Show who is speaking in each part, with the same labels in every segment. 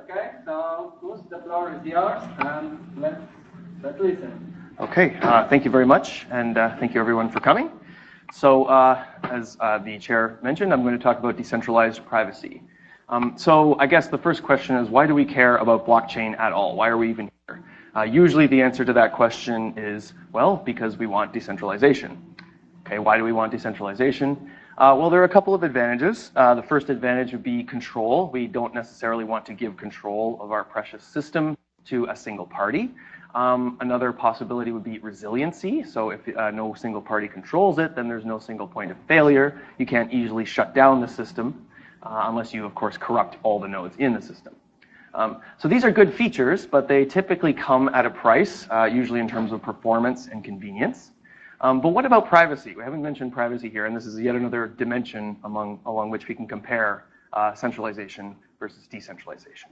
Speaker 1: Okay, so Gus, the floor is yours, and let's listen.
Speaker 2: Okay, thank you very much, and thank you everyone for coming. So, as the chair mentioned, I'm going to talk about decentralized privacy. So I guess the first question is, why do we care about blockchain at all? Why are we even here? Usually the answer to that question is, well, because we want decentralization. Okay, why do we want decentralization? Well, there are a couple of advantages. The first advantage would be control. We don't necessarily want to give control of our precious system to a single party. Another possibility would be resiliency. So if no single party controls it, then there's no single point of failure. You can't easily shut down the system unless you, of course, corrupt all the nodes in the system. So these are good features, but they typically come at a price, usually in terms of performance and convenience. But what about privacy? We haven't mentioned privacy here, and this is yet another dimension along which we can compare centralization versus decentralization.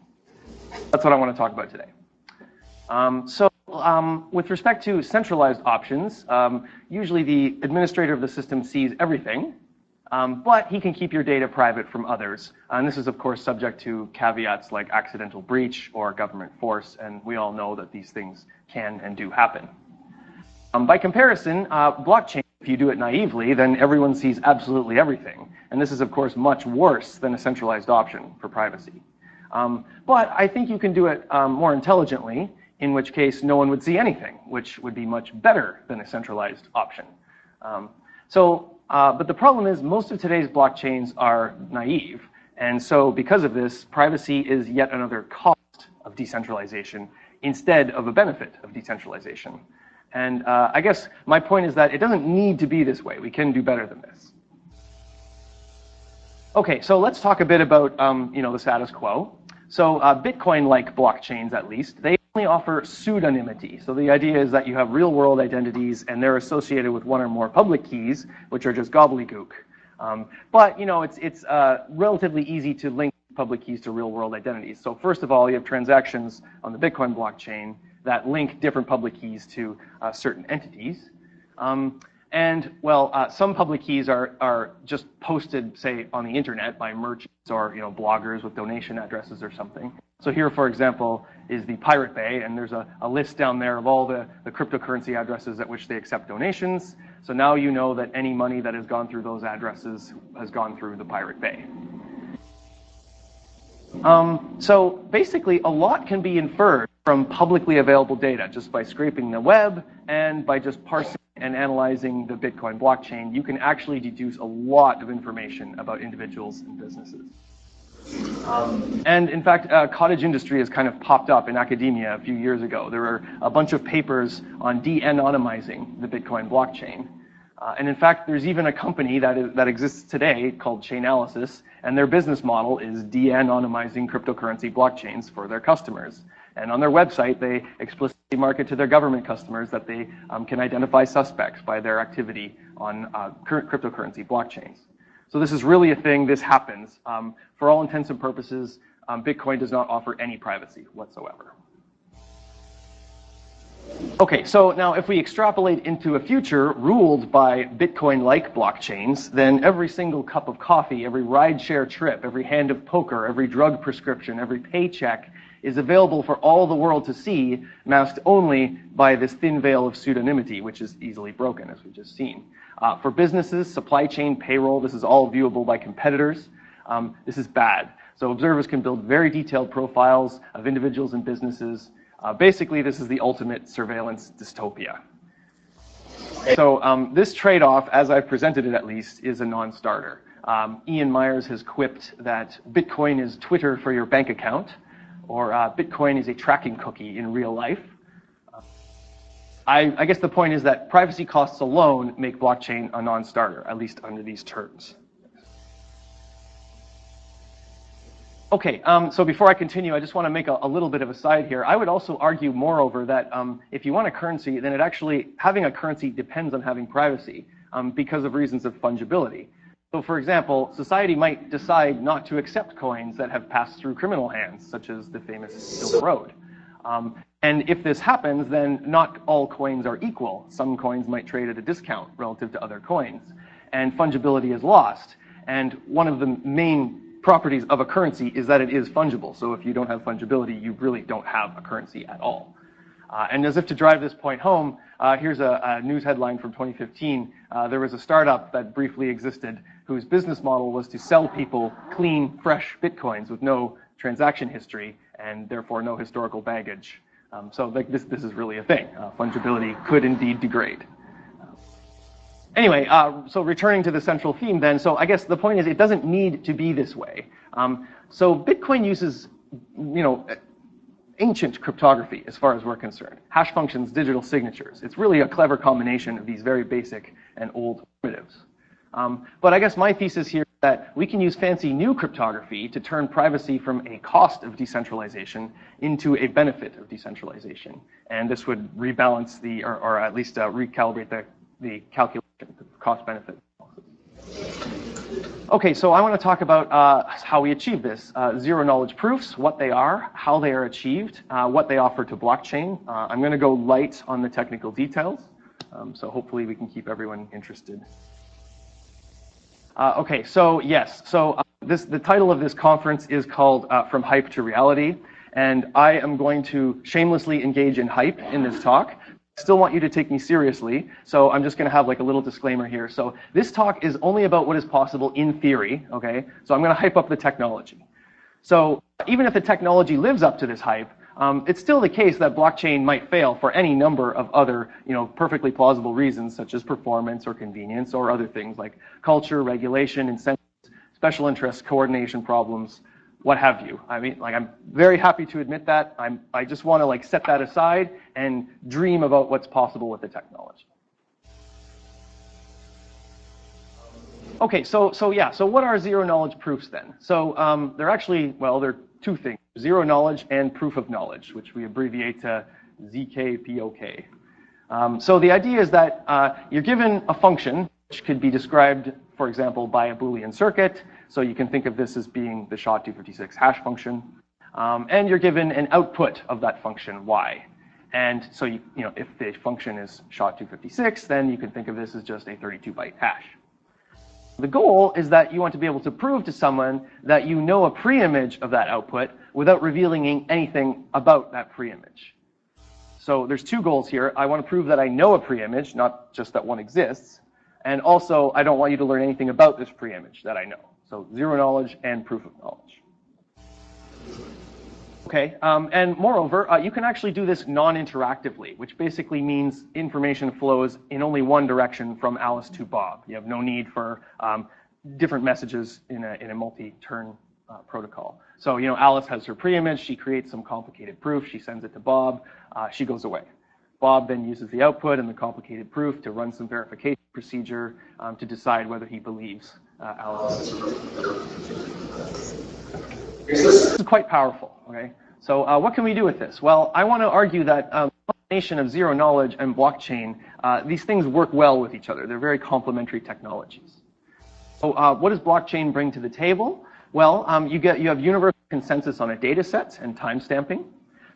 Speaker 2: That's what I want to talk about today. With respect to centralized options, usually the administrator of the system sees everything, but he can keep your data private from others. And this is, of course, subject to caveats like accidental breach or government force, and we all know that these things can and do happen. By comparison, blockchain, if you do it naively, then everyone sees absolutely everything. And this is, of course, much worse than a centralized option for privacy. But I think you can do it more intelligently, in which case no one would see anything, which would be much better than a centralized option. But the problem is most of today's blockchains are naive. And so because of this, privacy is yet another cost of decentralization instead of a benefit of decentralization. And I guess my point is that it doesn't need to be this way. We can do better than this. Okay, so let's talk a bit about the status quo. So Bitcoin-like blockchains, at least, they only offer pseudonymity. So the idea is that you have real-world identities, and they're associated with one or more public keys, which are just gobbledygook. But it's relatively easy to link public keys to real-world identities. So first of all, you have transactions on the Bitcoin blockchain that link different public keys to certain entities. Some public keys are just posted, say, on the internet by merchants or bloggers with donation addresses or something. So here, for example, is the Pirate Bay, and there's a list down there of all the cryptocurrency addresses at which they accept donations. So now you know that any money that has gone through those addresses has gone through the Pirate Bay. So basically, a lot can be inferred from publicly available data just by scraping the web and by just parsing and analyzing the Bitcoin blockchain. You can actually deduce a lot of information about individuals and businesses. And in fact, cottage industry has kind of popped up in academia a few years ago. There were a bunch of papers on de-anonymizing the Bitcoin blockchain. And in fact, there's even a company that exists today called Chainalysis, and their business model is de-anonymizing cryptocurrency blockchains for their customers. And on their website, they explicitly market to their government customers that they can identify suspects by their activity on current cryptocurrency blockchains. So this is really a thing. This happens. For all intents and purposes, Bitcoin does not offer any privacy whatsoever. Okay, so now if we extrapolate into a future ruled by Bitcoin-like blockchains, then every single cup of coffee, every ride-share trip, every hand of poker, every drug prescription, every paycheck is available for all the world to see, masked only by this thin veil of pseudonymity, which is easily broken, as we've just seen. For businesses, supply chain, payroll, this is all viewable by competitors. This is bad. So observers can build very detailed profiles of individuals and businesses. Basically, this is the ultimate surveillance dystopia. So this trade-off, as I've presented it at least, is a non-starter. Ian Myers has quipped that Bitcoin is Twitter for your bank account, or Bitcoin is a tracking cookie in real life. I guess the point is that privacy costs alone make blockchain a non-starter, at least under these terms. Okay, so before I continue, I just want to make a little bit of a side here. I would also argue, moreover, that if you want a currency, then having a currency depends on having privacy because of reasons of fungibility. So, for example, society might decide not to accept coins that have passed through criminal hands, such as the famous Silk Road. And if this happens, then not all coins are equal. Some coins might trade at a discount relative to other coins, and fungibility is lost. And one of the main properties of a currency is that it is fungible. So if you don't have fungibility, you really don't have a currency at all. And as if to drive this point home, here's a news headline from 2015. There was a startup that briefly existed whose business model was to sell people clean, fresh Bitcoins with no transaction history and therefore no historical baggage. So like this is really a thing. Fungibility could indeed degrade. Anyway, so returning to the central theme then, so I guess the point is it doesn't need to be this way. So Bitcoin uses, ancient cryptography as far as we're concerned. Hash functions, digital signatures. It's really a clever combination of these very basic and old primitives. But I guess my thesis here is that we can use fancy new cryptography to turn privacy from a cost of decentralization into a benefit of decentralization. And this would rebalance or at least recalibrate the calculation, the cost-benefit analysis. Okay, so I want to talk about how we achieve this. Zero-knowledge proofs, what they are, how they are achieved, what they offer to blockchain. I'm going to go light on the technical details, so hopefully we can keep everyone interested. Okay, so yes, so the title of this conference is called From Hype to Reality, and I am going to shamelessly engage in hype in this talk. I still want you to take me seriously, so I'm just going to have like a little disclaimer here. So this talk is only about what is possible in theory, okay? So I'm going to hype up the technology. So even if the technology lives up to this hype, it's still the case that blockchain might fail for any number of other, perfectly plausible reasons, such as performance or convenience or other things like culture, regulation, incentives, special interests, coordination problems, what have you. I mean, I'm very happy to admit that. I just want to set that aside and dream about what's possible with the technology. Okay, so what are zero-knowledge proofs then? So they're actually, they're two things: zero knowledge and proof of knowledge, which we abbreviate to ZKPOK. So the idea is that you're given a function which could be described, for example, by a Boolean circuit. So you can think of this as being the SHA-256 hash function. And you're given an output of that function, y. And so if the function is SHA-256, then you can think of this as just a 32-byte hash. The goal is that you want to be able to prove to someone that you know a preimage of that output without revealing anything about that preimage. So there's two goals here. I want to prove that I know a preimage, not just that one exists. And also, I don't want you to learn anything about this preimage that I know. So zero knowledge and proof of knowledge. Okay, and moreover, you can actually do this non-interactively, which basically means information flows in only one direction from Alice to Bob. You have no need for different messages in a multi-turn protocol. So, Alice has her preimage, she creates some complicated proof, she sends it to Bob, she goes away. Bob then uses the output and the complicated proof to run some verification procedure to decide whether he believes Alice. This is quite powerful, okay? So what can we do with this? Well, I want to argue that the combination of zero knowledge and blockchain, these things work well with each other. They're very complementary technologies. So what does blockchain bring to the table? Well, you have universal consensus on a data set and timestamping.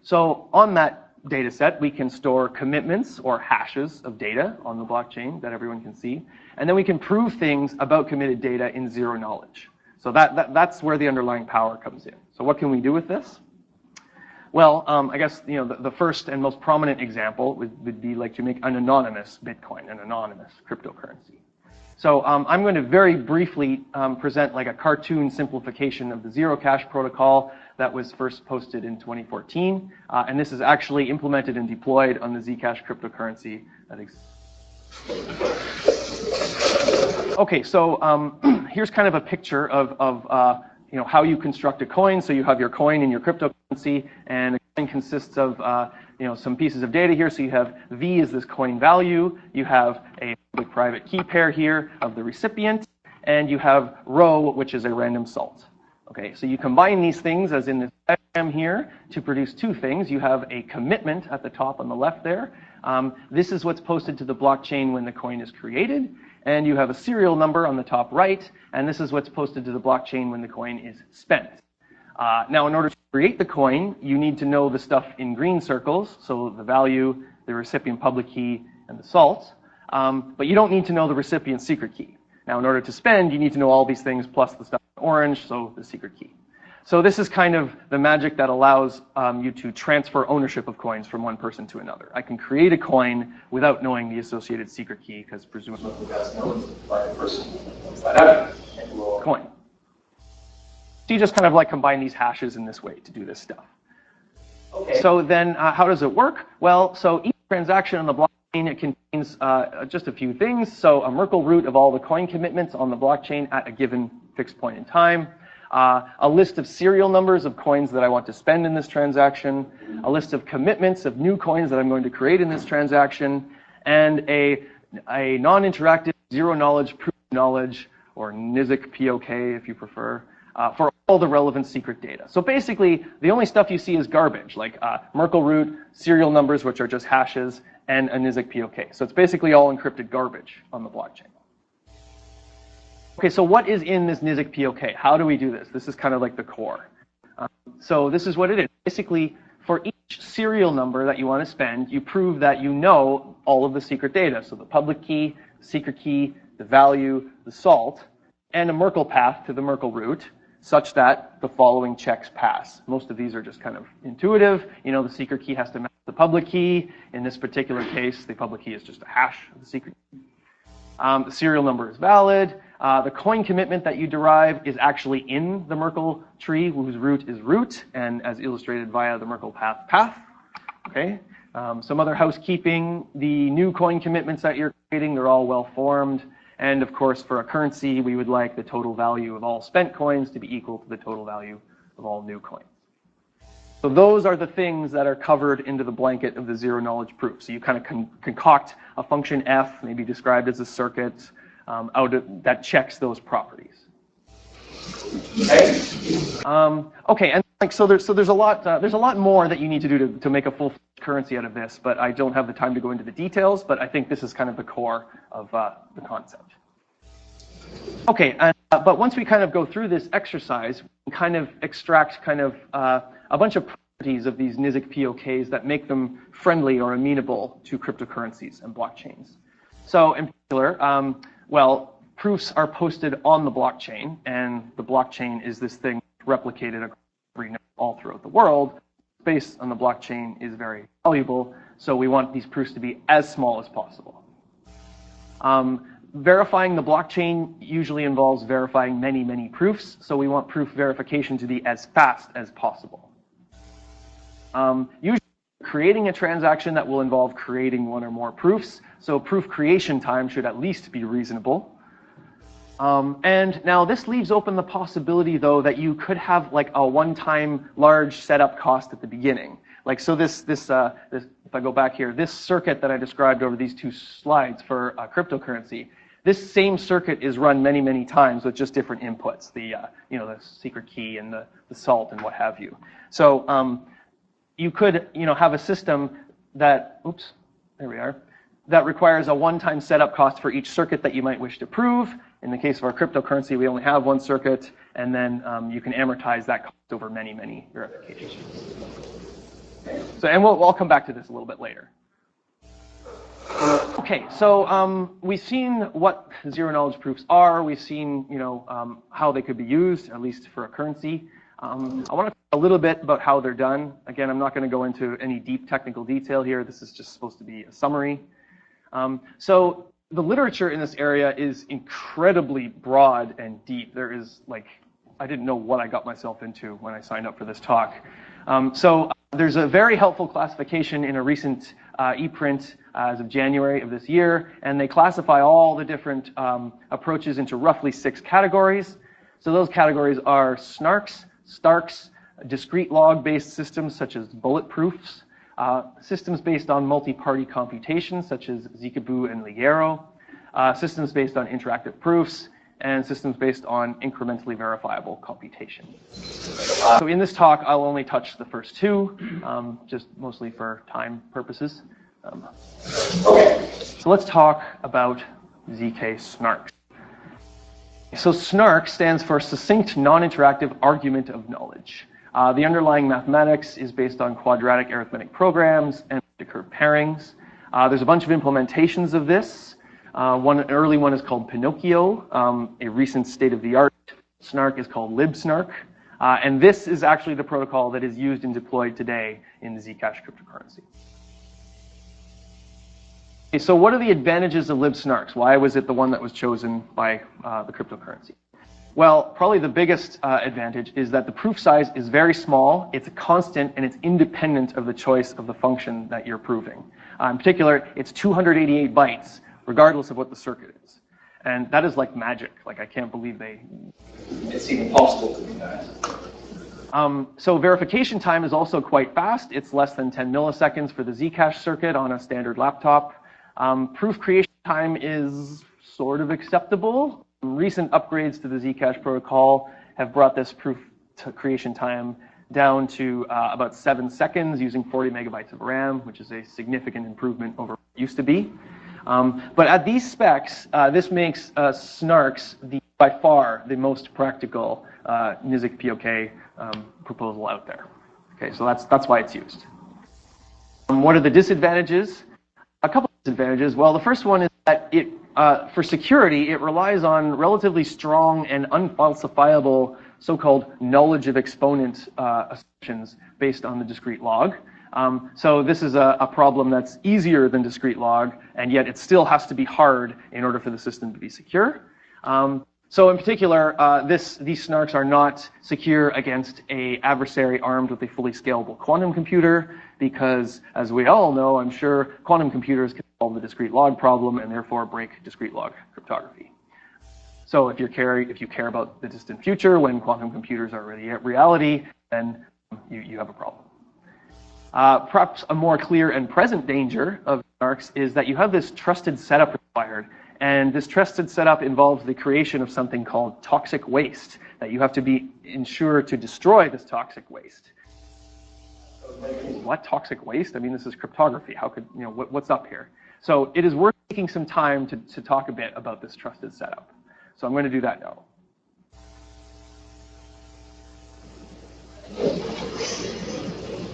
Speaker 2: So on that data set, we can store commitments or hashes of data on the blockchain that everyone can see. And then we can prove things about committed data in zero knowledge. So that's where the underlying power comes in. So what can we do with this? Well, I guess the first and most prominent example would be to make an anonymous Bitcoin, an anonymous cryptocurrency. So I'm going to very briefly present a cartoon simplification of the Zcash protocol that was first posted in 2014. And this is actually implemented and deployed on the Zcash cryptocurrency that exists. Okay, so here's kind of a picture of how you construct a coin. So you have your coin in your cryptocurrency, and a coin consists of some pieces of data here. So you have V is this coin value. You have a public-private key pair here of the recipient, and you have rho, which is a random salt. Okay, so you combine these things, as in this diagram here, to produce two things. You have a commitment at the top on the left there. This is what's posted to the blockchain when the coin is created. And you have a serial number on the top right, and this is what's posted to the blockchain when the coin is spent. Now, in order to create the coin, you need to know the stuff in green circles, so the value, the recipient public key, and the salt. But you don't need to know the recipient's secret key. Now, in order to spend, you need to know all these things plus the stuff in orange, so the secret key. So this is kind of the magic that allows you to transfer ownership of coins from one person to another. I can create a coin without knowing the associated secret key, because presumably that's known by the person that had the coin. So you just kind of like combine these hashes in this way to do this stuff. Okay. So then how does it work? Well, so each transaction on the blockchain, it contains just a few things. So a Merkle root of all the coin commitments on the blockchain at a given fixed point in time. A list of serial numbers of coins that I want to spend in this transaction, a list of commitments of new coins that I'm going to create in this transaction, and a non-interactive zero-knowledge proof of knowledge, or NIZK POK if you prefer, for all the relevant secret data. So basically, the only stuff you see is garbage, like Merkle root, serial numbers, which are just hashes, and a NIZK POK. So it's basically all encrypted garbage on the blockchain. Okay, so what is in this NIZK POK? How do we do this? This is kind of like the core. So this is what it is. Basically, for each serial number that you want to spend, you prove that you know all of the secret data. So the public key, the secret key, the value, the salt, and a Merkle path to the Merkle root, such that the following checks pass. Most of these are just kind of intuitive. You know, the secret key has to match the public key. In this particular case, the public key is just a hash of the secret key. The serial number is valid. The coin commitment that you derive is actually in the Merkle tree, whose root is root, and as illustrated via the Merkle path. Okay. Some other housekeeping. The new coin commitments that you're creating, they're all well formed. And of course, for a currency, we would like the total value of all spent coins to be equal to the total value of all new coins. So those are the things that are covered into the blanket of the zero-knowledge proof. So you kind of concoct a function f, maybe described as a circuit, that checks those properties. Okay, and like so there's a lot more that you need to do to make a full currency out of this, but I don't have the time to go into the details. But I think this is kind of the core of the concept. Okay, but once we kind of go through this exercise, we kind of extract kind of a bunch of properties of these NIZK POKs that make them friendly or amenable to cryptocurrencies and blockchains. So in particular, well, proofs are posted on the blockchain, and the blockchain is this thing replicated all throughout the world. Space on the blockchain is very valuable, so we want these proofs to be as small as possible. Verifying the blockchain usually involves verifying many, many proofs, so we want proof verification to be as fast as possible. Usually creating a transaction that will involve creating one or more proofs, so proof creation time should at least be reasonable. And now this leaves open the possibility, though, that you could have like a one-time large setup cost at the beginning. Like, so this, if I go back here, this circuit that I described over these two slides for cryptocurrency, this same circuit is run many, many times with just different inputs, the secret key and the salt and what have you. So you could, have a system that, that requires a one-time setup cost for each circuit that you might wish to prove. In the case of our cryptocurrency, we only have one circuit, and then you can amortize that cost over many, many verifications. So, and I'll come back to this a little bit later. Okay, so we've seen what zero-knowledge proofs are. We've seen, how they could be used, at least for a currency. I want to talk a little bit about how they're done. Again, I'm not going to go into any deep technical detail here. This is just supposed to be a summary. So the literature in this area is incredibly broad and deep. There is, I didn't know what I got myself into when I signed up for this talk. There's a very helpful classification in a recent ePrint as of January of this year, and they classify all the different approaches into roughly 6 categories. So those categories are SNARKs, STARKs, discrete log-based systems such as bulletproofs, systems based on multi-party computation such as Zcash and Ligero, systems based on interactive proofs, and systems based on incrementally verifiable computation. So in this talk, I'll only touch the first 2, just mostly for time purposes. Okay, so let's talk about ZK SNARKs. So SNARK stands for Succinct Non-Interactive Argument of Knowledge. The underlying mathematics is based on quadratic arithmetic programs and curve pairings. There's a bunch of implementations of this. An early one is called Pinocchio, a recent state-of-the-art SNARK is called libSNARK. And this is actually the protocol that is used and deployed today in the Zcash cryptocurrency. Okay, so what are the advantages of libSNARKs? Why was it the one that was chosen by the cryptocurrency? Well, probably the biggest advantage is that the proof size is very small, it's a constant, and it's independent of the choice of the function that you're proving. In particular, it's 288 bytes, regardless of what the circuit is. And that is like magic. Like, I can't believe it's even possible to do that. So verification time is also quite fast. It's less than 10 milliseconds for the Zcash circuit on a standard laptop. Proof creation time is sort of acceptable. Recent upgrades to the Zcash protocol have brought this proof creation time down to about 7 seconds using 40 megabytes of RAM, which is a significant improvement over what it used to be. But at these specs, this makes SNARKs by far the most practical NISC POK proposal out there. Okay, so that's why it's used. What are the disadvantages? A couple of disadvantages. Well, the first one is that for security, it relies on relatively strong and unfalsifiable so-called knowledge of exponent assumptions based on the discrete log. So this is a problem that's easier than discrete log, and yet it still has to be hard in order for the system to be secure. So in particular, these SNARKs are not secure against an adversary armed with a fully scalable quantum computer, because as we all know, I'm sure, quantum computers can solve the discrete log problem and therefore break discrete log cryptography. So if you care about the distant future, when quantum computers are really reality, then you have a problem. Perhaps a more clear and present danger of SNARKs is that you have this trusted setup required. And this trusted setup involves the creation of something called toxic waste, that you have to ensure to destroy this toxic waste. What toxic waste? I mean, this is cryptography. How could, what's up here? So it is worth taking some time to talk a bit about this trusted setup. So I'm going to do that now.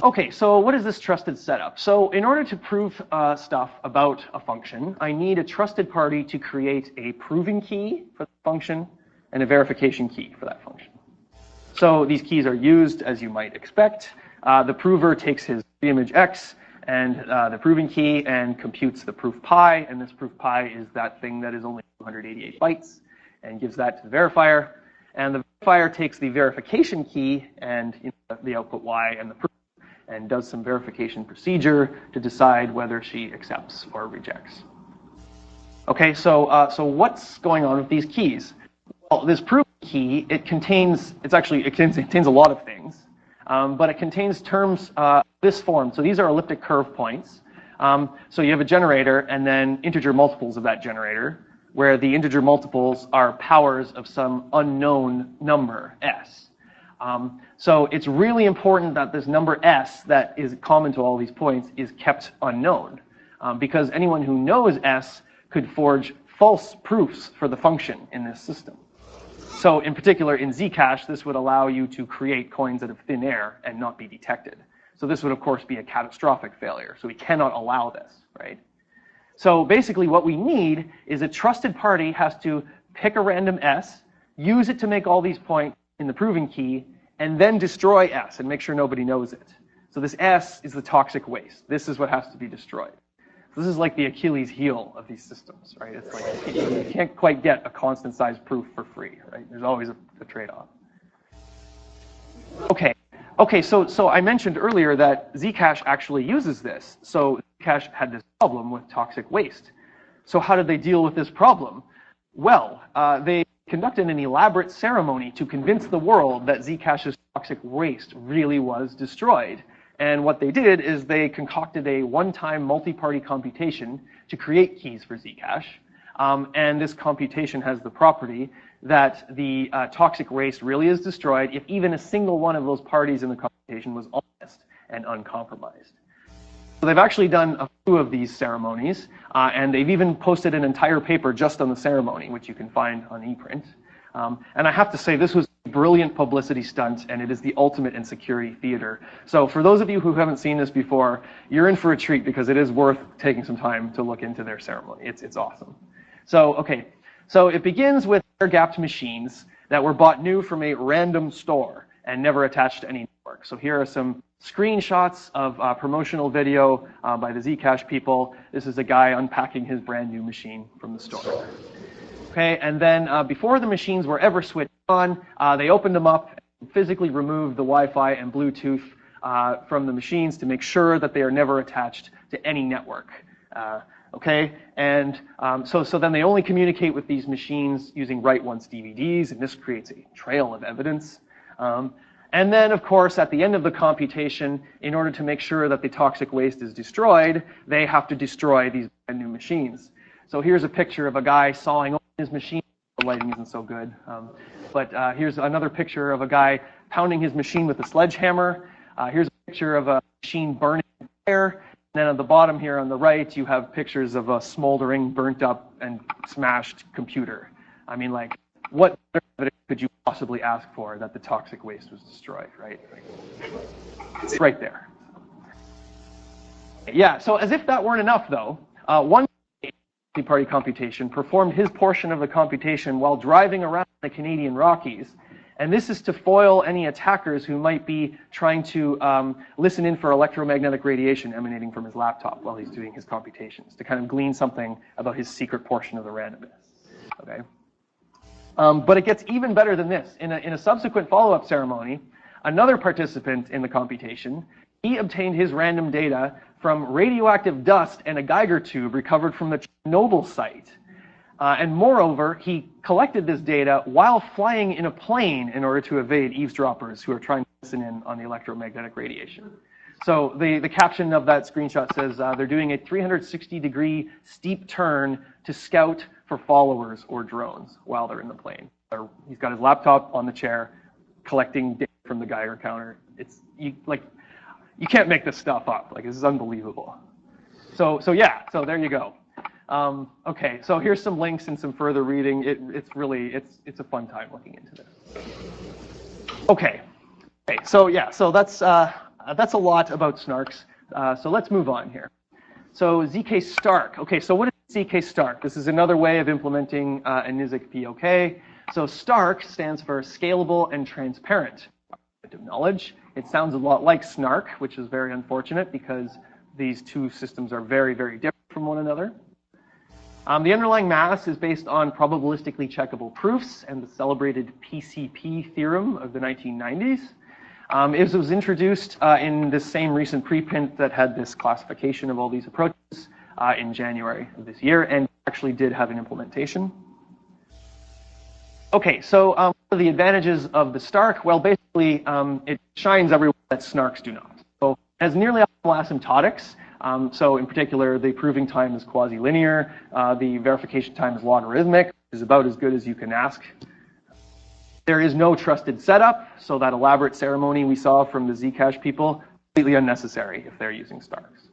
Speaker 2: Okay, so what is this trusted setup? So in order to prove stuff about a function, I need a trusted party to create a proving key for the function and a verification key for that function. So these keys are used as you might expect. The prover takes his image X and the proving key and computes the proof pi, and this proof pi is that thing that is only 288 bytes, and gives that to the verifier. And the verifier takes the verification key and the output Y and the proof, and does some verification procedure to decide whether she accepts or rejects. Okay, so what's going on with these keys? Well, this proof key, it contains a lot of things, but it contains terms this form. So these are elliptic curve points. So you have a generator and then integer multiples of that generator, where the integer multiples are powers of some unknown number, s. So it's really important that this number s that is common to all these points is kept unknown, because anyone who knows s could forge false proofs for the function in this system. So in particular, in Zcash, this would allow you to create coins out of thin air and not be detected. So this would, of course, be a catastrophic failure. So we cannot allow this, right? So basically what we need is a trusted party has to pick a random s, use it to make all these points in the proving key, and then destroy s and make sure nobody knows it. So this s is the toxic waste. This is what has to be destroyed. So this is like the Achilles heel of these systems, right? It's like you can't quite get a constant size proof for free, right? There's always a trade-off. Okay, so I mentioned earlier that Zcash actually uses this. So Zcash had this problem with toxic waste. So how did they deal with this problem? Well, they conducted an elaborate ceremony to convince the world that Zcash's toxic waste really was destroyed. And what they did is they concocted a one-time multi-party computation to create keys for Zcash. And this computation has the property that the toxic waste really is destroyed if even a single one of those parties in the computation was honest and uncompromised. So they've actually done a few of these ceremonies, and they've even posted an entire paper just on the ceremony, which you can find on ePrint. And I have to say, this was a brilliant publicity stunt, and it is the ultimate in security theater. So for those of you who haven't seen this before, you're in for a treat, because it is worth taking some time to look into their ceremony. It's awesome. So, okay, so it begins with air-gapped machines. that were bought new from a random store and never attached to any network. So here are some screenshots of promotional video by the Zcash people. This is a guy unpacking his brand new machine from the store. Okay, and then before the machines were ever switched on, they opened them up and physically removed the Wi-Fi and Bluetooth from the machines to make sure that they are never attached to any network. Okay, and so then they only communicate with these machines using write-once DVDs, and this creates a trail of evidence. And then, of course, at the end of the computation, in order to make sure that the toxic waste is destroyed, they have to destroy these brand new machines. So here's a picture of a guy sawing open his machine. The lighting isn't so good. But here's another picture of a guy pounding his machine with a sledgehammer. Here's a picture of a machine burning in fire. And then at the bottom here on the right, you have pictures of a smoldering, burnt up, and smashed computer. I mean, like, what evidence could you possibly ask for that the toxic waste was destroyed, right? It's right there. Yeah, so as if that weren't enough, though, one party computation performed his portion of the computation while driving around the Canadian Rockies. And this is to foil any attackers who might be trying to listen in for electromagnetic radiation emanating from his laptop while he's doing his computations, to kind of glean something about his secret portion of the randomness. Okay? But it gets even better than this. In a subsequent follow-up ceremony, another participant in the computation, he obtained his random data from radioactive dust and a Geiger tube recovered from the Chernobyl site. And moreover, he collected this data while flying in a plane in order to evade eavesdroppers who are trying to listen in on the electromagnetic radiation. So the caption of that screenshot says they're doing a 360-degree steep turn to scout for followers or drones while they're in the plane. He's got his laptop on the chair, collecting data from the Geiger counter. You can't make this stuff up. Like, this is unbelievable. So there you go. Okay, so here's some links and some further reading. It's a fun time looking into this. Okay, so that's a lot about SNARKs. So let's move on here. So ZK STARK. Okay, so what is ZK STARK? This is another way of implementing a NISIC POK. So STARK stands for Scalable and Transparent of Knowledge. It sounds a lot like SNARK, which is very unfortunate because these two systems are very, very different from one another. The underlying mass is based on probabilistically checkable proofs and the celebrated PCP theorem of the 1990s. It was introduced in this same recent preprint that had this classification of all these approaches in January of this year, and actually did have an implementation. Okay, so what are the advantages of the STARK? Well, basically, it shines everywhere that SNARKs do not. So it has nearly optimal asymptotics. So in particular, the proving time is quasi-linear. The verification time is logarithmic, which is about as good as you can ask. There is no trusted setup, so that elaborate ceremony we saw from the Zcash people, completely unnecessary if they're using STARKs.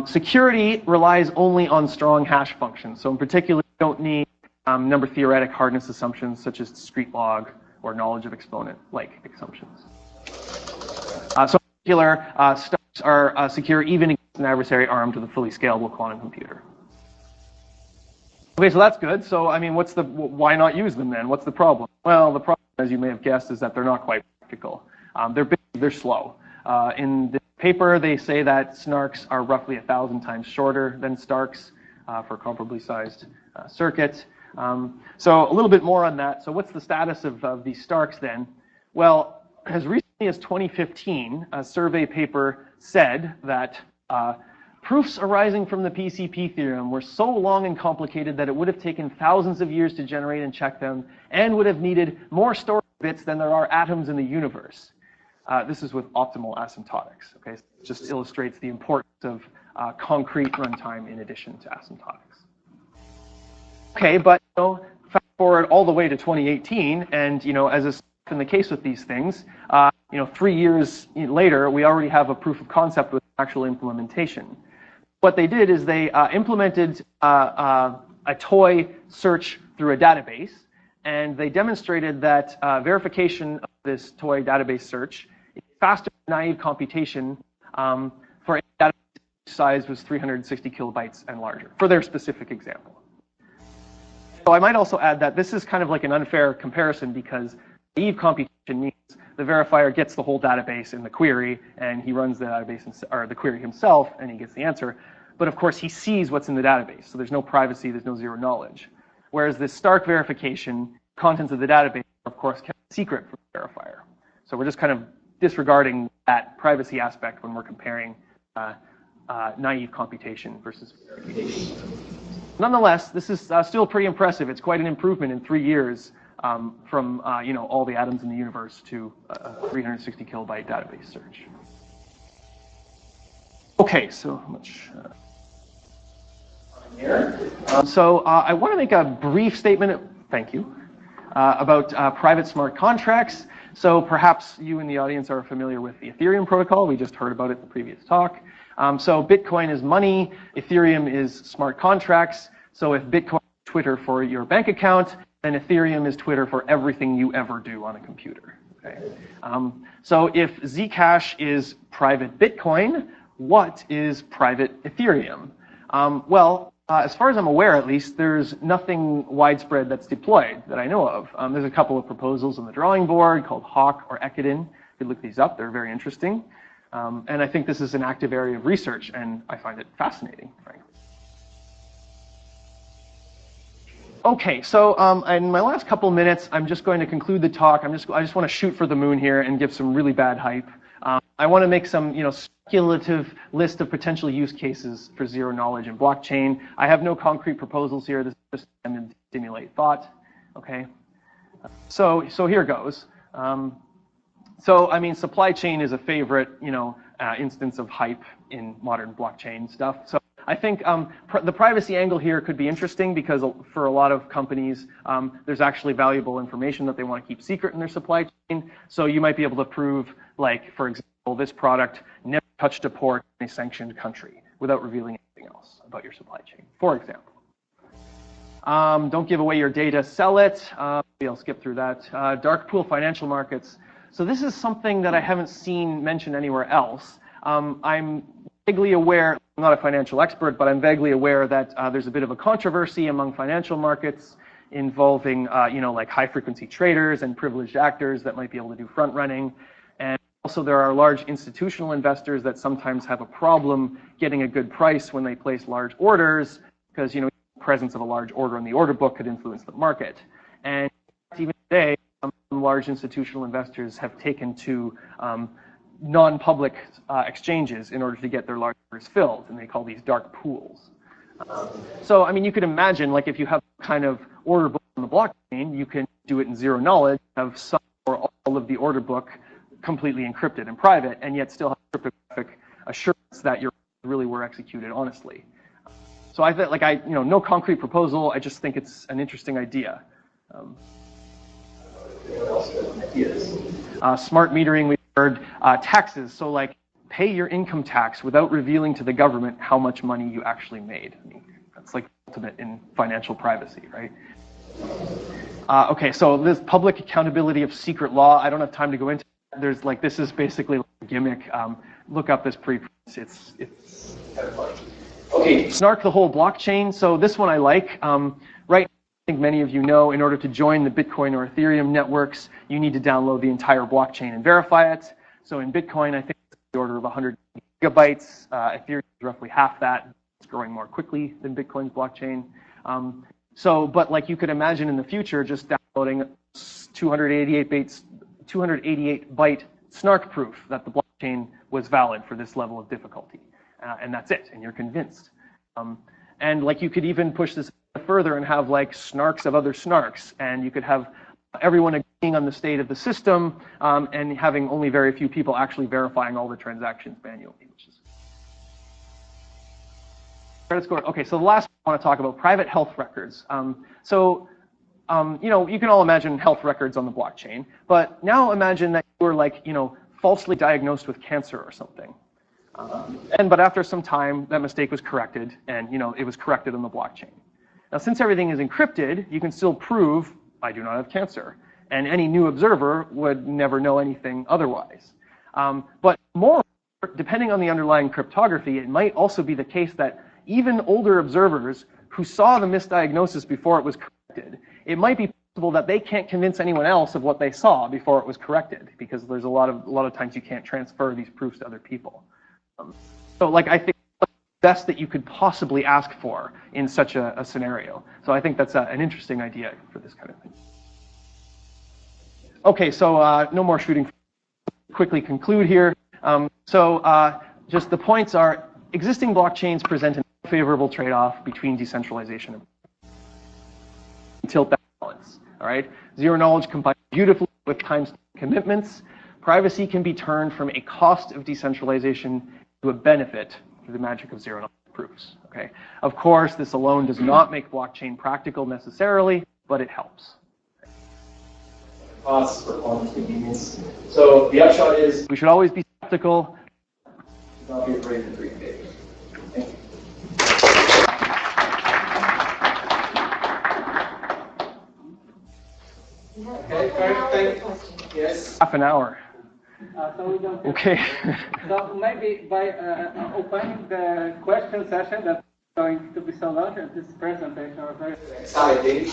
Speaker 2: Security relies only on strong hash functions. So in particular, you don't need number theoretic hardness assumptions such as discrete log or knowledge of exponent-like assumptions. So in particular, STARKs are secure even against an adversary armed with a fully scalable quantum computer. Okay, so that's good. So I mean, why not use them then? What's the problem? Well, the problem, as you may have guessed, is that they're not quite practical. They're big, they're slow. In the paper, they say that SNARKs are roughly 1,000 times shorter than STARKs for a comparably sized circuit. So a little bit more on that. So what's the status of these STARKs then? Well, as recently as 2015, a survey paper said that proofs arising from the PCP theorem were so long and complicated that it would have taken thousands of years to generate and check them, and would have needed more storage bits than there are atoms in the universe. This is with optimal asymptotics. Okay, so it just illustrates the importance of concrete runtime in addition to asymptotics. Okay, but fast forward all the way to 2018, and as is often the case with these things, 3 years later, we already have a proof of concept with actual implementation. What they did is they implemented a toy search through a database, and they demonstrated that verification of this toy database search is faster than naive computation for a database size was 360 kilobytes and larger for their specific example. So I might also add that this is kind of like an unfair comparison because naive computation means the verifier gets the whole database in the query and he runs the database or the query himself and he gets the answer. But of course he sees what's in the database, so there's no privacy, there's no zero knowledge. Whereas this SNARK verification, contents of the database are of course kept secret from the verifier. So we're just kind of disregarding that privacy aspect when we're comparing naive computation versus verification. Nonetheless, this is still pretty impressive. It's quite an improvement in 3 years from all the atoms in the universe to a 360 kilobyte database search. Okay, so how much? I want to make a brief statement. Thank you. About private smart contracts. So perhaps you in the audience are familiar with the Ethereum protocol. We just heard about it in the previous talk. So Bitcoin is money, Ethereum is smart contracts. So if Bitcoin is Twitter for your bank account, then Ethereum is Twitter for everything you ever do on a computer. Okay? So if Zcash is private Bitcoin, what is private Ethereum? As far as I'm aware, at least, there's nothing widespread that's deployed that I know of. There's a couple of proposals on the drawing board called Hawk or Ekadin. You could look these up. They're very interesting. And I think this is an active area of research, and I find it fascinating, frankly. Okay, so in my last couple minutes, I'm just going to conclude the talk. I just want to shoot for the moon here and give some really bad hype. I want to make some, speculative list of potential use cases for zero knowledge in blockchain. I have no concrete proposals here. This is just to stimulate thought. Okay, so here goes. Supply chain is a favorite, instance of hype in modern blockchain stuff. So I think the privacy angle here could be interesting because for a lot of companies, there's actually valuable information that they want to keep secret in their supply chain. So you might be able to prove, like, for example, this product never touched a port in a sanctioned country without revealing anything else about your supply chain, for example. Don't give away your data, sell it. Maybe I'll skip through that. Dark pool financial markets. So this is something that I haven't seen mentioned anywhere else. I'm vaguely aware, I'm not a financial expert, but I'm vaguely aware that there's a bit of a controversy among financial markets involving, like high-frequency traders and privileged actors that might be able to do front running. And also there are large institutional investors that sometimes have a problem getting a good price when they place large orders because, the presence of a large order in the order book could influence the market. And even today, some large institutional investors have taken to non-public exchanges in order to get their large orders filled, and they call these dark pools. You could imagine, like, if you have kind of order book on the blockchain, you can do it in zero knowledge, have some or all of the order book completely encrypted and private, and yet still have cryptographic assurance that your really were executed honestly. So I think, no concrete proposal. I just think it's an interesting idea. Smart metering, we've heard. Taxes, so like pay your income tax without revealing to the government how much money you actually made. That's like ultimate in financial privacy, right? Okay, so this public accountability of secret law, I don't have time to go into. There's this is basically like a gimmick. Look up this preprint. It's kind of funny. Okay, SNARK the whole blockchain. So this one I like. Right. I think many of you know, in order to join the Bitcoin or Ethereum networks, you need to download the entire blockchain and verify it. So in Bitcoin, I think it's the order of 100 gigabytes. Ethereum is roughly half that. It's growing more quickly than Bitcoin's blockchain. But you could imagine in the future just downloading 288 byte SNARK proof that the blockchain was valid for this level of difficulty. And that's it, and you're convinced. And you could even push this further and have snarks of other snarks, and you could have everyone agreeing on the state of the system and having only very few people actually verifying all the transactions manually. Credit score. Okay, so the last one I want to talk about, private health records. You can all imagine health records on the blockchain, but now imagine that you were falsely diagnosed with cancer or something. But after some time, that mistake was corrected, and it was corrected on the blockchain. Now, since everything is encrypted, you can still prove I do not have cancer, and any new observer would never know anything otherwise. But moreover, depending on the underlying cryptography, it might also be the case that even older observers who saw the misdiagnosis before it was corrected it might be possible that they can't convince anyone else of what they saw before it was corrected, because there's a lot of times you can't transfer these proofs to other people. So like I think the best that you could possibly ask for in such a scenario. So I think that's an interesting idea for this kind of thing. Okay, so no more shooting. Quickly conclude here. Just the points are, existing blockchains present a favorable trade-off between decentralization and tilt that balance. All right, zero knowledge combines beautifully with time commitments. Privacy can be turned from a cost of decentralization to a benefit through the magic of zero knowledge proofs. Okay, of course, this alone does not make blockchain practical necessarily, but it helps.
Speaker 3: Costs for quantity means. So the upshot is
Speaker 2: we should always be skeptical.
Speaker 3: Not be afraid to read papers. Thank you.
Speaker 1: Okay, perfect. Yes.
Speaker 2: Half an hour.
Speaker 1: So we don't.
Speaker 2: Okay.
Speaker 1: So maybe by opening the question session that's going to be so long, and this presentation was very exciting.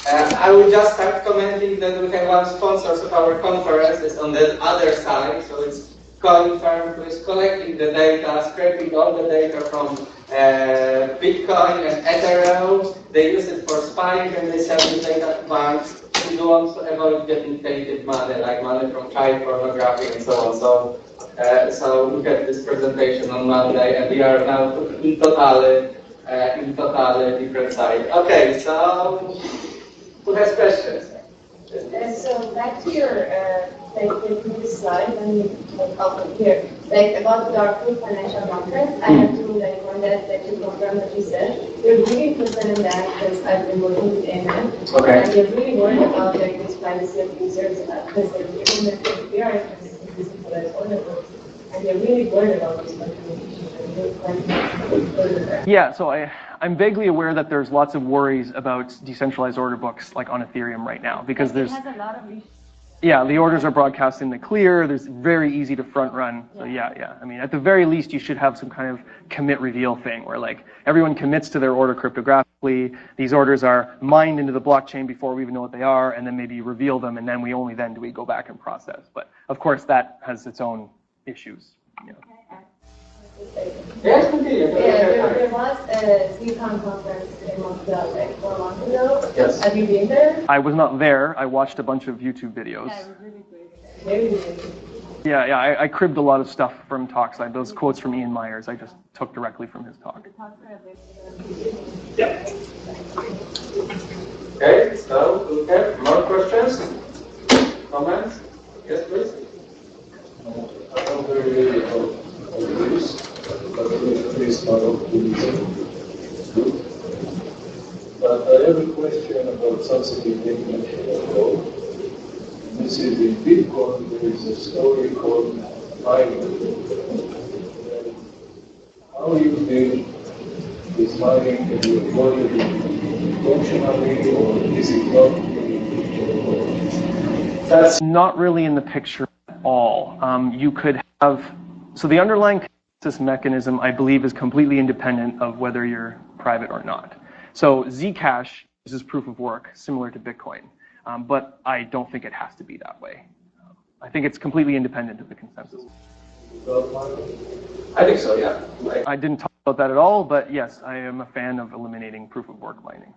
Speaker 1: I will just start commenting that we have one sponsor of our conference is on the other side, so it's Coin Firm who is collecting the data, scraping all the data from Bitcoin and Ethereum. They use it for spying and they sell the data to banks who want to avoid getting tainted money, like money from child pornography and so on. So we had this presentation on Monday, and we are now in totally different side. Okay, so who has questions?
Speaker 4: So back to your the previous slide, when you open here, like about the proof financial market, I have to like on that to confirm what you said. You're really concerned in that because I've been working with AMM,
Speaker 3: Okay.
Speaker 4: and you're really worried about like this privacy of users because they're giving the we are decentralized order books, and they're really worried about this documentation.
Speaker 2: Yeah, so I'm vaguely aware that there's lots of worries about decentralized order books like on Ethereum right now, because there's the orders are broadcast in the clear. There's very easy to front run. So yeah. I mean, at the very least, you should have some kind of commit reveal thing where like everyone commits to their order cryptographically. These orders are mined into the blockchain before we even know what they are, and then maybe you reveal them, and then only then do we go back and process. But of course, that has its own issues. You know.
Speaker 1: Yes, continue.
Speaker 4: There was a Zcash conference in Montreal like 4 months ago.
Speaker 3: Yes.
Speaker 4: Have you been there?
Speaker 2: I was not there. I watched a bunch of YouTube videos.
Speaker 4: Yeah, it was really great. Very good.
Speaker 2: Yeah, I cribbed a lot of stuff from talks. Those quotes from Ian Myers, I just took directly from his talk.
Speaker 3: Yeah.
Speaker 1: Okay, so we have more questions? Comments? Yes, please.
Speaker 5: I don't really know this, but it's not optimism. But I have a question about something you mentioned ago. This is in Bitcoin, there is a story called mining. How you think this mining can be avoided functionally, or is it not?
Speaker 2: That's not really in the picture at all. You could have, so the underlying consensus mechanism, I believe, is completely independent of whether you're private or not. So Zcash uses proof of work, similar to Bitcoin, but I don't think it has to be that way. I think it's completely independent of the consensus.
Speaker 3: I think so, yeah.
Speaker 2: I didn't talk about that at all, but yes, I am a fan of eliminating proof of work mining.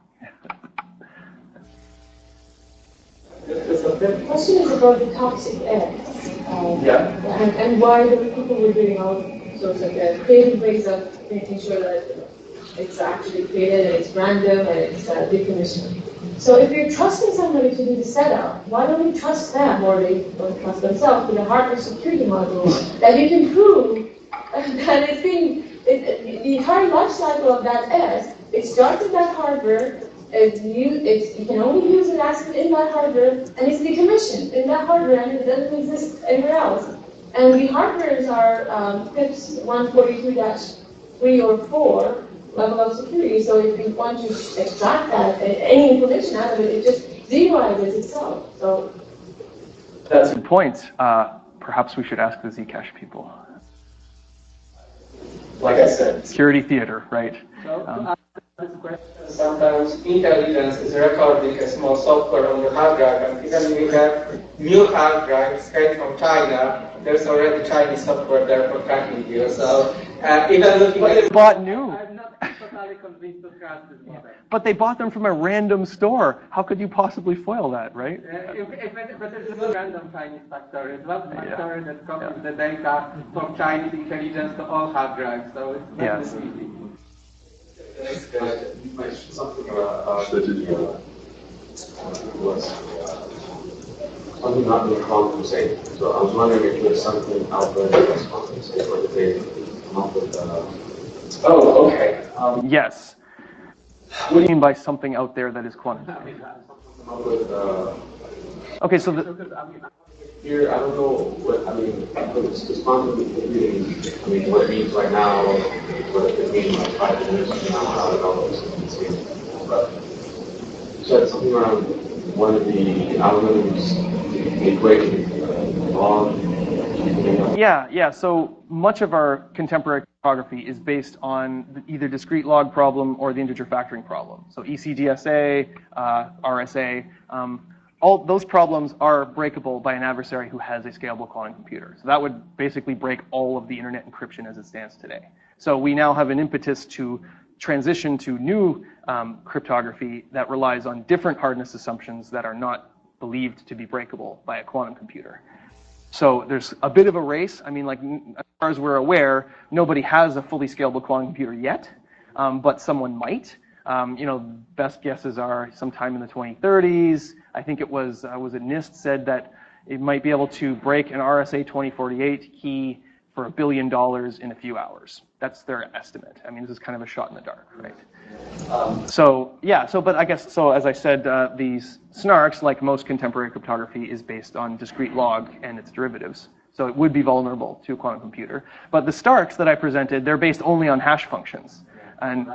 Speaker 4: The question is about the toxic eggs. And why the people were doing all sorts of creative ways of making sure that it's actually created and it's random and it's decommissioned. So if you're trusting somebody to do the setup, why don't you trust them, or they don't trust themselves with a hardware security module that you can prove that it's being, the entire life cycle of that S, it starts with that hardware, you can only use it as in that hardware, and it's decommissioned in that hardware, and it doesn't exist anywhere else. And the hardwares are PIPs 142-3 or 4 level of security. So if you want to extract that, any information out of it, it just zeroizes itself. So
Speaker 2: that's a good point. Perhaps we should ask the Zcash people.
Speaker 3: Like I said,
Speaker 2: Security theater, right?
Speaker 1: So to ask this question. Sometimes intelligence is recording a small software on the hard drive, and even we have new hard drives straight from China. There's already Chinese software there for tracking you. So even looking at
Speaker 2: they bought new.
Speaker 1: I'm not totally convinced to trust this model.
Speaker 2: But they bought them from a random store. How could you possibly foil that, right?
Speaker 1: But it's not a random Chinese factory. It's not a factory that copies the data from Chinese intelligence to all hard drives. So it's not this easy.
Speaker 3: You mentioned something about something not being compensated. So I was wondering if there's something out there that's compensated for the data. Come up with. Oh, okay.
Speaker 2: Yes. What do you mean by something out there that is quantitative?
Speaker 3: Come up with.
Speaker 2: Okay, so
Speaker 3: Here, I don't know what I mean. It's quantum computing. I mean, what it means right now, what it could mean like 5 years from now. I don't know. But you said something around one of the algorithms, the equation, log.
Speaker 2: Yeah. So much of our contemporary cryptography is based on either discrete log problem or the integer factoring problem. So ECDSA, RSA. All those problems are breakable by an adversary who has a scalable quantum computer. So that would basically break all of the internet encryption as it stands today. So we now have an impetus to transition to new cryptography that relies on different hardness assumptions that are not believed to be breakable by a quantum computer. So there's a bit of a race. I mean, like, as far as we're aware, nobody has a fully scalable quantum computer yet, but someone might. Best guesses are sometime in the 2030s. I think it was NIST said that it might be able to break an RSA 2048 key for $1 billion in a few hours. That's their estimate. I mean, this is kind of a shot in the dark, right? But I guess, so as I said, these SNARKs, like most contemporary cryptography, is based on discrete log and its derivatives. So it would be vulnerable to a quantum computer. But the STARKs that I presented, they're based only on hash functions. And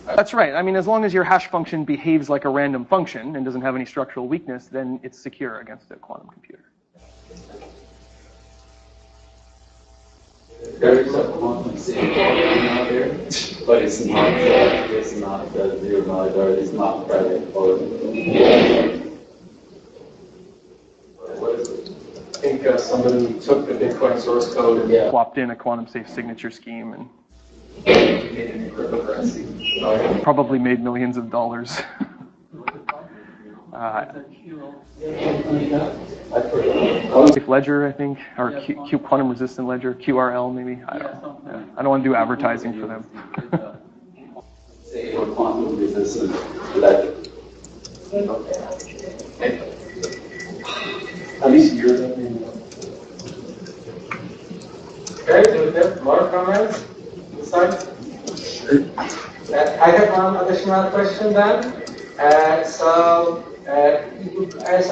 Speaker 2: that's right. I mean, as long as your hash function behaves like a random function and doesn't have any structural weakness, then it's secure against a quantum computer.
Speaker 3: There is a quantum safe out there, but it's not zero knowledge, or it's not private, or what is it? I think somebody took the Bitcoin source code and
Speaker 2: swapped in a quantum safe signature scheme and
Speaker 3: made it into cryptocurrency.
Speaker 2: Probably made millions of dollars. Safe ledger, I think, or Q quantum resistant ledger, QRL maybe. I don't know. Yeah. I don't want to do advertising for them.
Speaker 3: Say or quantum resistant ledger. At least you're thinking.
Speaker 1: Okay, do we have more comments? I have one additional question then. As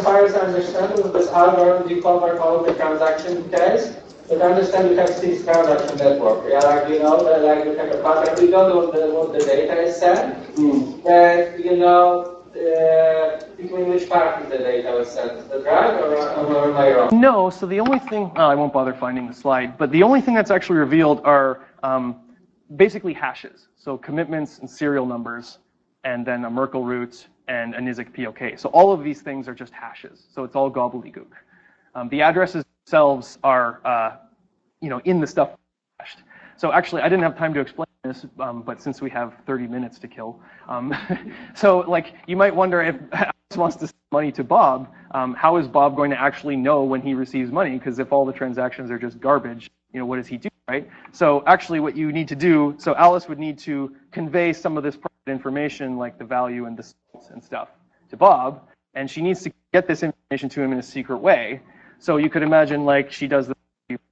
Speaker 1: far as I understand, with this algorithm, you cover all the transaction details. But I understand you have 6 transaction network. Yeah, like you have a pattern. We don't know what the data is sent. But between which parties the data was sent. Is that right, or am I wrong?
Speaker 2: No. So the only thing, I won't bother finding the slide. But the only thing that's actually revealed are basically hashes. So commitments and serial numbers, and then a Merkle root and a NIZK POK. So all of these things are just hashes. So it's all gobbledygook. The addresses themselves are, in the stuff hashed. So actually, I didn't have time to explain this, but since we have 30 minutes to kill, so like you might wonder if Alice wants to send money to Bob, how is Bob going to actually know when he receives money? Because if all the transactions are just garbage, what does he do, right? So actually, what you need to do, so Alice would need to convey some of this private information, like the value and the sales and stuff, to Bob, and she needs to get this information to him in a secret way. So you could imagine like she does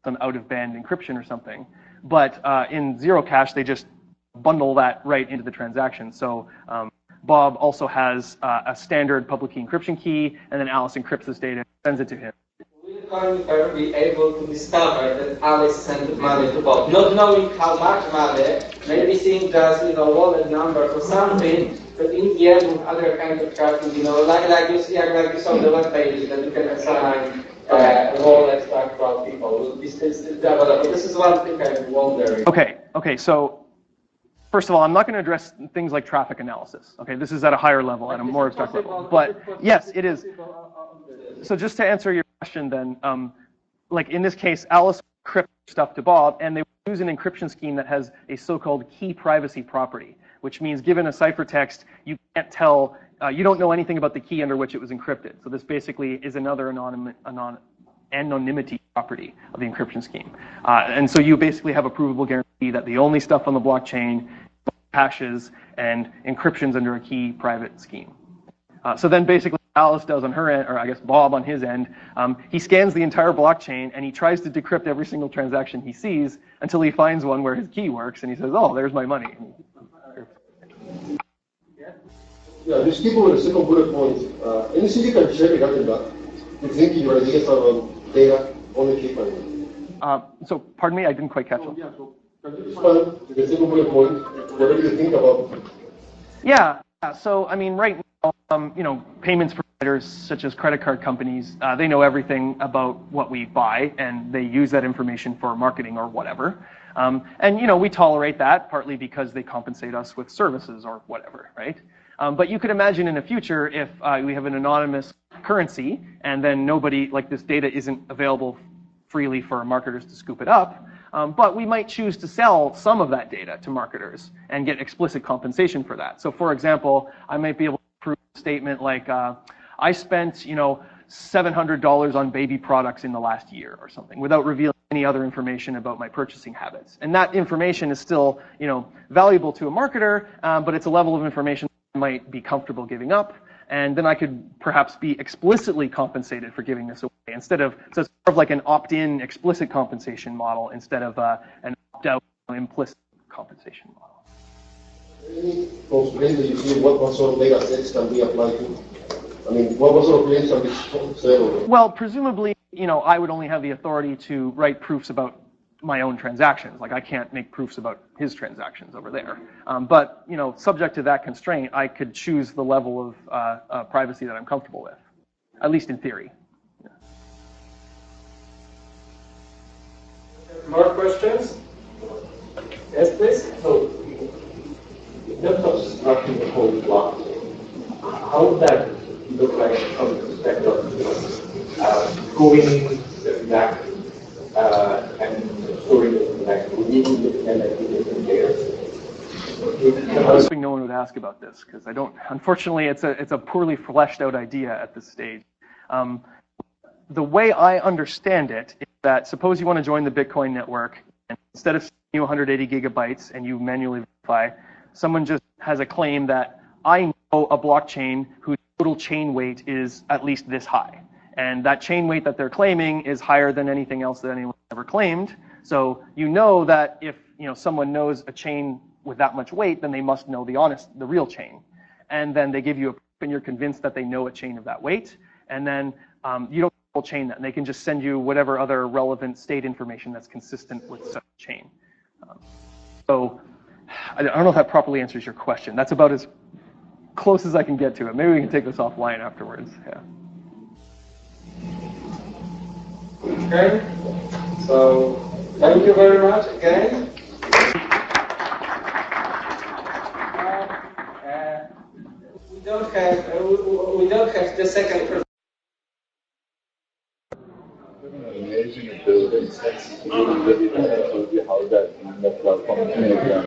Speaker 2: some out-of-band encryption or something. But in zero cache, they just bundle that right into the transaction. So Bob also has a standard public key encryption key, and then Alice encrypts this data and sends it to him.
Speaker 1: Will her be able to discover that Alice sent money to Bob, not knowing how much money, maybe seeing just wallet number or something, but in the end with other kinds of tracking, like you saw on the web page that you can assign wallets to actual people. This is one thing I'm wondering.
Speaker 2: Okay. So first of all, I'm not going to address things like traffic analysis. Okay, this is at a higher level, at a more abstract level. But yes, it is. So just to answer your question then, like in this case, Alice encrypted stuff to Bob, and they use an encryption scheme that has a so-called key privacy property, which means given a ciphertext, you can't tell, you don't know anything about the key under which it was encrypted. So this basically is another anonymity property of the encryption scheme. And so you basically have a provable guarantee that the only stuff on the blockchain hashes and encryptions under a key private scheme. So then basically Alice does on her end, or I guess Bob on his end, he scans the entire blockchain and he tries to decrypt every single transaction he sees until he finds one where his key works and he says, oh, there's my money.
Speaker 3: Yeah, these people with a single bullet point, anything you can share regarding that? You think your ideas are data only keep
Speaker 2: So, pardon me, I didn't quite catch that.
Speaker 3: Yeah, so can you respond to the single bullet point, whatever you think about?
Speaker 2: Yeah, so I mean, right now, you know, payments providers such as credit card companies, they know everything about what we buy, and they use that information for marketing or whatever. And you know, we tolerate that partly because they compensate us with services or whatever, right? But you could imagine in the future if we have an anonymous currency and then nobody, like this data isn't available freely for marketers to scoop it up, but we might choose to sell some of that data to marketers and get explicit compensation for that. So for example, I might be able to prove a statement like, I spent, you know, $700 on baby products in the last year or something without revealing any other information about my purchasing habits. And that information is still, you know, valuable to a marketer, but it's a level of information I might be comfortable giving up. And then I could perhaps be explicitly compensated for giving this away instead of, so it's sort of like an opt-in explicit compensation model instead of an opt-out implicit compensation model.
Speaker 3: Any constraints that you see what sort of data sets can be applied to? I mean, what sort of claims can be settled?
Speaker 2: Well, presumably, you know, I would only have the authority to write proofs about my own transactions. Like I can't make proofs about his transactions over there. But, you know, subject to that constraint, I could choose the level of privacy that I'm comfortable with, at least in theory. Yeah.
Speaker 1: More questions? Yes, please.
Speaker 3: So, in terms of structuring the whole block, how would that look like from the perspective of going back and storing it back? Would you be looking at like different layers?
Speaker 2: I was hoping no one would ask about this because I don't. Unfortunately, it's a poorly fleshed out idea at this stage. The way I understand it is that suppose you want to join the Bitcoin network, and instead of sending you 180 gigabytes and you manually verify, someone just has a claim that I know a blockchain whose total chain weight is at least this high. And that chain weight that they're claiming is higher than anything else that anyone ever claimed. So you know that if someone knows a chain with that much weight, then they must know the real chain. And then they give you a proof and you're convinced that they know a chain of that weight. And then you don't chain that, and they can just send you whatever other relevant state information that's consistent with such a chain. So I don't know if that properly answers your question. That's about as close as I can get to it. Maybe we can take this offline afterwards. Yeah.
Speaker 1: Okay. So thank you very much again. We don't have the second.
Speaker 5: Imagine building how that platform